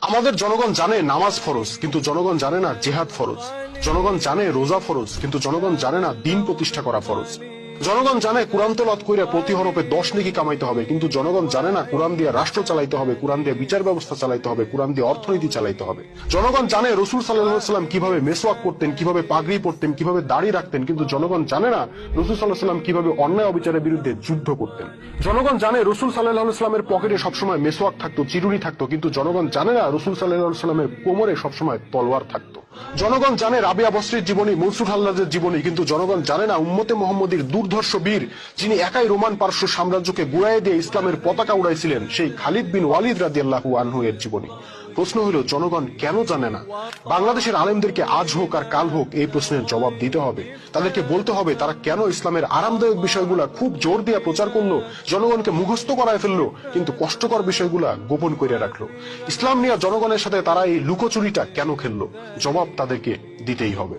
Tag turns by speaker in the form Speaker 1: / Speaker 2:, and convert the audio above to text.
Speaker 1: আমাদের জনগণ জানে নামাজ ফরজ, কিন্তু জনগণ জানে না জিহাদ ফরজ। জনগণ জানে রোজা ফরজ, কিন্তু জনগণ জানে না দিন প্রতিষ্ঠা করা ফরজ। জনগণ জানে কোরআন তেলাওয়াত কইরা প্রতি হরফে 10 নেকি কামাইতে হবে, কিন্তু জনগণ জানে না কোরআন দিয়ে রাষ্ট্র চালাইতে হবে, কোরআন দিয়ে বিচার ব্যবস্থা চালাইতে হবে, কোরআন দিয়ে অর্থনীতি চালাইতে হবে। জনগণ জানে রাসূল সাল্লাল্লাহু আলাইহি ওয়াসাল্লাম কিভাবে মেসওয়াক করতেন, কিভাবে পাগড়ি পরতেন, কিভাবে দাড়ি রাখতেন, কিন্তু জনগণ জানে না রাসূল সাল্লাল্লাহু আলাইহি ওয়াসাল্লাম কিভাবে অন্যায় অবিচারের বিরুদ্ধে যুদ্ধ করতেন। জনগণ জানে রাসূল সাল্লাল্লাহু আলাইহি ওয়াসাল্লামের পকেটে সবসময় মেসওয়াক থাকতো, চিরুনি থাকতো, কিন্তু জনগণ জানে না রাসূল সাল্লাল্লাহু আলাইহি ওয়াসাল্লামের কোমরে সবসময় তলোয়ার থাকতো। জনগণ জানে রাবিয়া বসরির জীবনী, মনসুর হাল্লাজের জীবনী, কিন্তু জনগণ জানে না উম্মতে মুহাম্মদীর দুর্ধর্ষ বীর, যিনি একাই রোমান পারস্য সাম্রাজ্যকে গুড়াইয়ে দিয়ে ইসলামের পতাকা উড়াইছিলেন, সেই খালিদ বিন ওয়ালিদ রাদিয়াল্লাহু আনহু এর জীবনী। প্রশ্ন হলো জনগণ কেন জানে না? বাংলাদেশের আলেমদেরকে আজ হোক আর কাল হোক এই প্রশ্নের জবাব দিতে হবে। তাদেরকে বলতে হবে তারা কেন ইসলামের আরামদায়ক বিষয়গুলা খুব জোর দিয়ে প্রচার করলো, জনগণকে মুখস্থ করায় ফেললো, কিন্তু কষ্টকর বিষয়গুলা গোপন করে রাখলো। ইসলাম নিয়ে জনগণের সাথে তারা এই লুকোচুরিটা কেন খেললো? জবাব তাদেরকে দিতেই হবে।